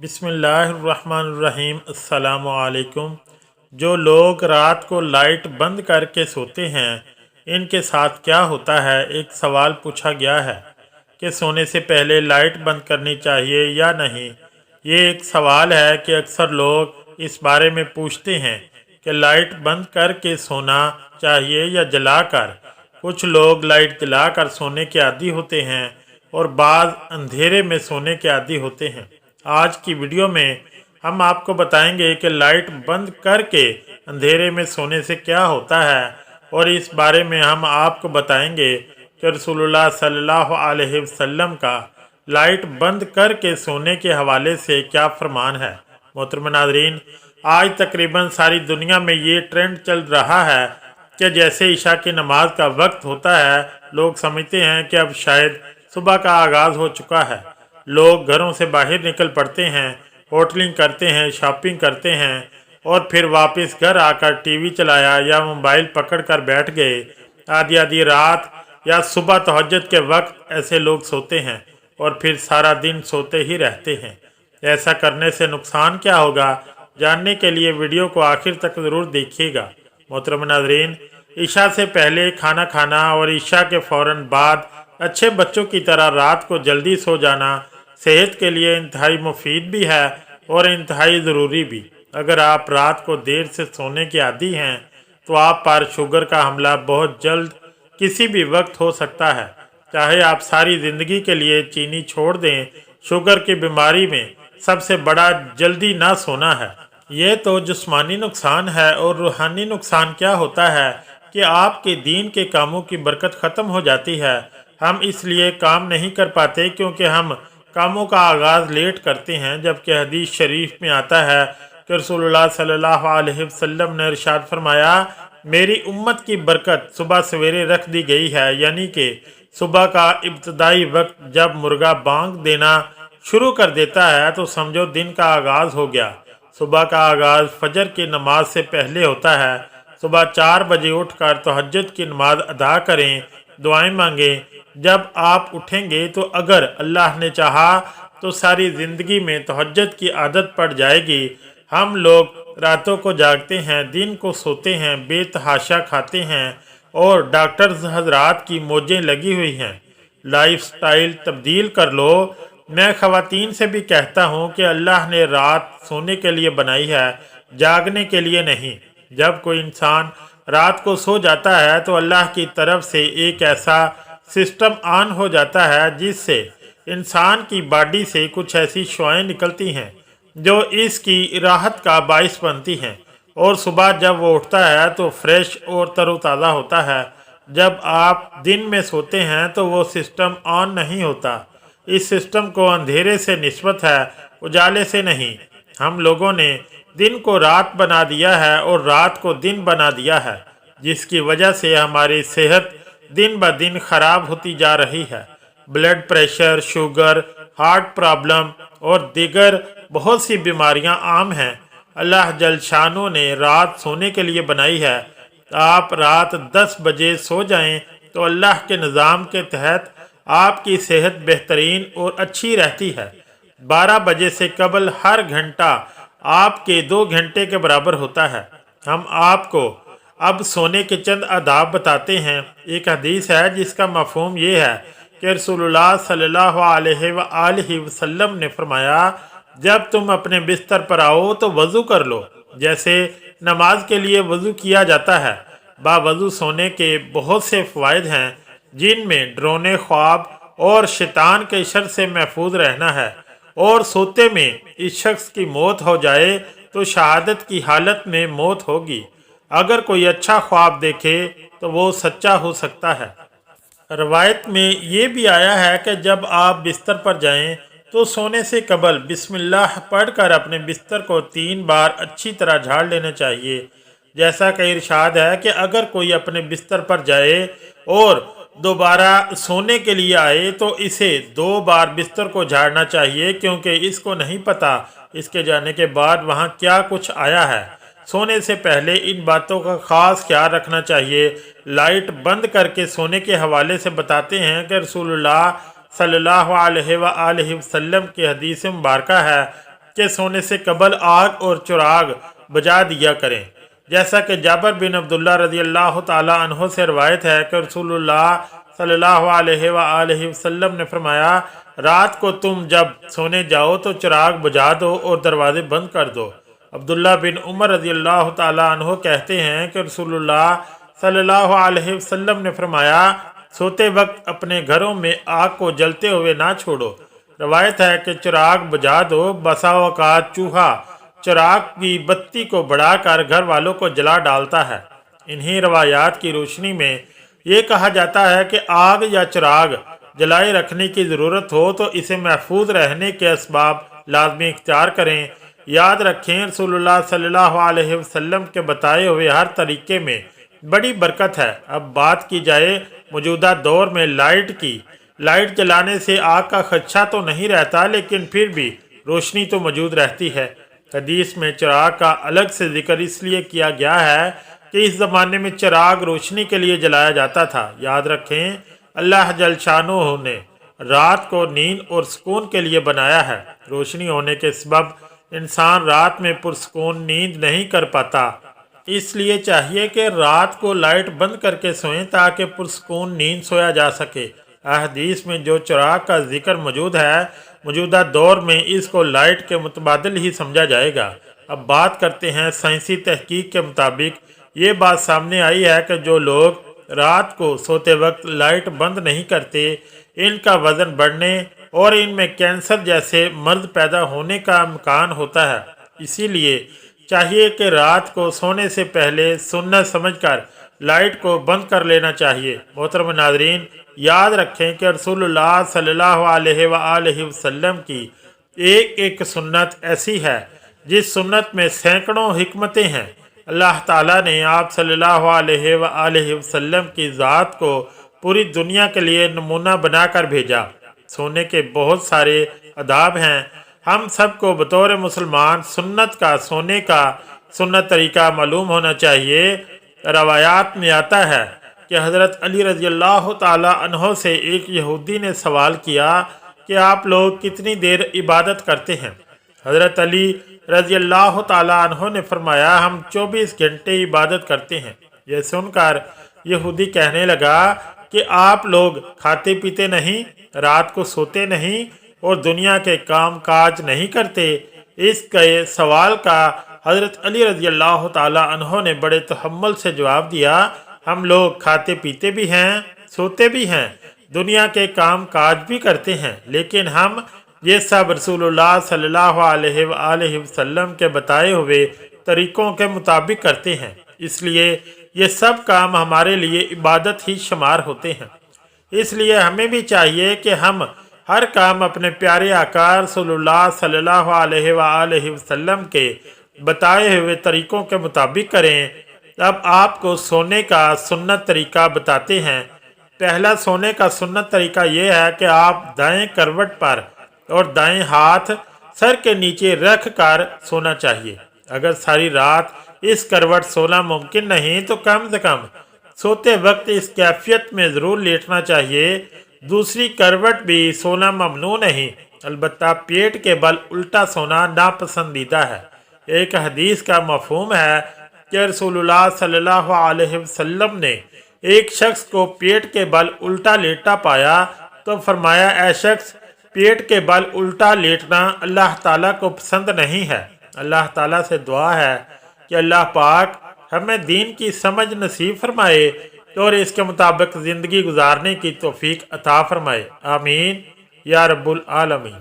बिस्मिल्लाहिर्रहमानिर्रहीम। अस्सलामु अलैकुम। जो लोग रात को लाइट बंद करके सोते हैं इनके साथ क्या होता है। एक सवाल पूछा गया है कि सोने से पहले लाइट बंद करनी चाहिए या नहीं। ये एक सवाल है कि अक्सर लोग इस बारे में पूछते हैं कि लाइट बंद करके सोना चाहिए या जलाकर। कुछ लोग लाइट जलाकर सोने के आदी होते हैं और बाज़ अंधेरे में सोने के आदी होते हैं। आज की वीडियो में हम आपको बताएंगे कि लाइट बंद करके अंधेरे में सोने से क्या होता है और इस बारे में हम आपको बताएंगे कि रसूलुल्लाह सल्लल्लाहु अलैहि वसल्लम का लाइट बंद करके सोने के हवाले से क्या फरमान है। मोहतरम नाज़रीन, आज तकरीबन सारी दुनिया में ये ट्रेंड चल रहा है कि जैसे ईशा की नमाज का वक्त होता है लोग समझते हैं कि अब शायद सुबह का आगाज़ हो चुका है। लोग घरों से बाहर निकल पड़ते हैं, होटलिंग करते हैं, शॉपिंग करते हैं और फिर वापस घर आकर टीवी चलाया या मोबाइल पकड़कर बैठ गए। आधी आधी रात या सुबह तहज्जुद के वक्त ऐसे लोग सोते हैं और फिर सारा दिन सोते ही रहते हैं। ऐसा करने से नुकसान क्या होगा, जानने के लिए वीडियो को आखिर तक ज़रूर देखिएगा। मोहतरम नाज़रीन, ईशा से पहले खाना खाना और ईशा के फ़ौरन बाद अच्छे बच्चों की तरह रात को जल्दी सो जाना सेहत के लिए इंतहाई मुफीद भी है और इंतहाई ज़रूरी भी। अगर आप रात को देर से सोने के आदी हैं तो आप पर शुगर का हमला बहुत जल्द किसी भी वक्त हो सकता है। चाहे आप सारी ज़िंदगी के लिए चीनी छोड़ दें, शुगर की बीमारी में सबसे बड़ा जल्दी ना सोना है। ये तो जिस्मानी नुकसान है और रूहानी नुकसान क्या होता है कि आपके दीन के कामों की बरकत ख़त्म हो जाती है। हम इसलिए काम नहीं कर पाते क्योंकि हम कामों का आगाज़ लेट करते हैं। जबकि हदीस शरीफ में आता है कि रसूलुल्लाह सल्लल्लाहु अलैहि वसल्लम ने इरशाद फरमाया, मेरी उम्मत की बरकत सुबह सवेरे रख दी गई है, यानी कि सुबह का इब्तदाई वक्त जब मुर्गा बांग देना शुरू कर देता है तो समझो दिन का आगाज़ हो गया। सुबह का आगाज़ फजर की नमाज से पहले होता है। सुबह 4 बजे उठकर तहज्जुद की नमाज अदा करें, दुआएं मांगें। जब आप उठेंगे तो अगर अल्लाह ने चाहा तो सारी ज़िंदगी में तहज्जुद की आदत पड़ जाएगी। हम लोग रातों को जागते हैं, दिन को सोते हैं, बेतहाशा खाते हैं और डॉक्टर्स हजरात की मौजें लगी हुई हैं। लाइफस्टाइल तब्दील कर लो। मैं ख़वातीन से भी कहता हूँ कि अल्लाह ने रात सोने के लिए बनाई है, जागने के लिए नहीं। जब कोई इंसान रात को सो जाता है तो अल्लाह की तरफ से एक ऐसा सिस्टम ऑन हो जाता है जिससे इंसान की बॉडी से कुछ ऐसी शुआएं निकलती हैं जो इसकी राहत का बाइस बनती हैं और सुबह जब वो उठता है तो फ्रेश और तरोताज़ा होता है। जब आप दिन में सोते हैं तो वो सिस्टम ऑन नहीं होता। इस सिस्टम को अंधेरे से निस्बत है, उजाले से नहीं। हम लोगों ने दिन को रात बना दिया है और रात को दिन बना दिया है, जिसकी वजह से हमारी सेहत दिन ब दिन ख़राब होती जा रही है। Blood pressure, sugar, heart problem और दीगर बहुत सी बीमारियां आम हैं। अल्लाह जल शानो ने रात सोने के लिए बनाई है। आप रात 10 बजे सो जाएं तो अल्लाह के निज़ाम के तहत आपकी सेहत बेहतरीन और अच्छी रहती है। 12 बजे से कबल हर घंटा आपके 2 घंटे के बराबर होता है। हम आपको अब सोने के चंद आदाब बताते हैं। एक हदीस है जिसका मफहूम ये है कि रसूलुल्लाह सल्लल्लाहु अलैहि वसल्लम ने फरमाया, जब तुम अपने बिस्तर पर आओ तो वज़ू कर लो जैसे नमाज के लिए वज़ू किया जाता है। बावज़ू सोने के बहुत से फ़वाइद हैं जिनमें डरोने ख्वाब और शैतान के शर से महफूज रहना है। और सोते में इस शख्स की मौत हो जाए तो शहादत की हालत में मौत होगी। अगर कोई अच्छा ख्वाब देखे तो वो सच्चा हो सकता है। रवायत में ये भी आया है कि जब आप बिस्तर पर जाएं तो सोने से कबल बिस्मिल्लाह पढ़कर अपने बिस्तर को 3 बार अच्छी तरह झाड़ लेना चाहिए। जैसा कि इरशाद है कि अगर कोई अपने बिस्तर पर जाए और दोबारा सोने के लिए आए तो इसे 2 बार बिस्तर को झाड़ना चाहिए, क्योंकि इसको नहीं पता इसके जाने के बाद वहाँ क्या कुछ आया है। सोने से पहले इन बातों का ख़ास ख्याल रखना चाहिए। लाइट बंद करके सोने के हवाले से बताते हैं कि रसूलुल्लाह सल्लल्लाहु अलैहि वसल्लम की हदीस मुबारक है کہ सोने से कबल आग और चिराग बुझा दिया करें। जैसा कि जाबर बिन अब्दुल्ला रज़ी अल्लाह ताला अन्हो से रवायत है कि रसूलुल्लाह सल्लल्लाहु अलैहि वसल्लम ने फरमाया, रात को तुम जब सोने जाओ तो चिराग बुझा दो और दरवाजे बंद कर दो। अब्दुल्ला बिन उमर रज़ी अल्लाह ताला अन्हो कहते हैं कि रसूलुल्लाह सल्लल्लाहु अलैहि वसल्लम ने फरमाया, सोते वक्त अपने घरों में आग को जलते हुए ना छोड़ो। रवायत है कि चिराग बुझा दो, बसा औकात चूहा चिराग की बत्ती को बढ़ाकर घर वालों को जला डालता है। इन्हीं रवायात की रोशनी में ये कहा जाता है कि आग या चिराग जलाए रखने की ज़रूरत हो तो इसे महफूज रहने के असबाब लाजमी इख्तियार करें। याद रखें, रसूलुल्लाह सल्लल्लाहु अलैहि वसल्लम के बताए हुए हर तरीके में बड़ी बरकत है। अब बात की जाए मौजूदा दौर में लाइट की। लाइट जलाने से आग का खदशा तो नहीं रहता, लेकिन फिर भी रोशनी तो मौजूद रहती है। हदीस में चिराग का अलग से जिक्र इसलिए किया गया है कि इस ज़माने में चिराग रोशनी के लिए जलाया जाता था। याद रखें, अल्लाह जल शानो ने रात को नींद और सुकून के लिए बनाया है। रोशनी होने के सबब इंसान रात में पुरसुकून नींद नहीं कर पाता, इसलिए चाहिए कि रात को लाइट बंद करके सोएं ताकि पुरसुकून नींद सोया जा सके। हदीस में जो चिराग का जिक्र मौजूद है, मौजूदा दौर में इसको लाइट के मुतबादिल ही समझा जाएगा। अब बात करते हैं साइंसी तहकीक के मुताबिक ये बात सामने आई है कि जो लोग रात को सोते वक्त लाइट बंद नहीं करते, इनका वज़न बढ़ने और इनमें कैंसर जैसे मर्ज पैदा होने का इम्कान होता है। इसीलिए चाहिए कि रात को सोने से पहले सुन्नत समझकर लाइट को बंद कर लेना चाहिए। मोहतरम नाज़रीन, याद रखें कि रसूलुल्लाह सल्लल्लाहु अलैहि वसल्लम की एक एक सुन्नत ऐसी है जिस सुन्नत में सैकड़ों हिकमतें हैं। अल्लाह ताला ने आप सल्लल्लाहु अलैहि वसल्लम की ज़ात को पूरी दुनिया के लिए नमूना बनाकर भेजा। सोने के बहुत सारे आदाब हैं। हम सबको बतौर मुसलमान सुन्नत का सोने का सुन्नत तरीका मालूम होना चाहिए। रवायात में आता है कि हज़रत अली रज़ी अल्लाह ताला अन्हो से एक यहूदी ने सवाल किया कि आप लोग कितनी देर इबादत करते हैं। हज़रत अली रज़ी अल्लाह ताला अन्हो ने फरमाया, हम 24 घंटे इबादत करते हैं। यह सुनकर यहूदी कहने लगा कि आप लोग खाते पीते नहीं, रात को सोते नहीं और दुनिया के काम काज नहीं करते। इसके सवाल का हज़रत अली रज़ी अल्लाह ताला अन्हो ने बड़े तहम्मुल से जवाब दिया, हम लोग खाते पीते भी हैं, सोते भी हैं, दुनिया के काम काज भी करते हैं, लेकिन हम ये सब रसूलुल्लाह सल्लल्लाहु अलैहि वसल्लम के बताए हुए तरीक़ों के मुताबिक करते हैं। इसलिए ये सब काम हमारे लिए इबादत ही शुमार होते हैं। इसलिए हमें भी चाहिए कि हम हर काम अपने प्यारे आका रसूलुल्लाह सल्लल्लाहु अलैहि वसल्लम के बताए हुए तरीक़ों के मुताबिक करें। अब आपको सोने का सुन्नत तरीका बताते हैं। पहला सोने का सुन्नत तरीका ये है कि आप दाएं करवट पर और दाएं हाथ सर के नीचे रख कर सोना चाहिए। अगर सारी रात इस करवट सोना मुमकिन नहीं तो कम से कम सोते वक्त इस कैफियत में ज़रूर लेटना चाहिए। दूसरी करवट भी सोना ममनू नहीं, अलबत्ता पेट के बल उल्टा सोना नापसंदीदा है। एक हदीस का मफहूम है कि रसूलुल्लाह सल्लल्लाहु अलैहि वसल्लम ने एक शख्स को पेट के बल उल्टा लेटा पाया तो फरमाया, ऐ शख्स, पेट के बल उल्टा लेटना अल्लाह ताला को पसंद नहीं है। अल्लाह ताला से दुआ है कि अल्लाह पाक हमें दीन की समझ नसीब फरमाए और इसके मुताबिक ज़िंदगी गुजारने की तौफीक अता फरमाए। आमीन या रब्बुल आलमीन।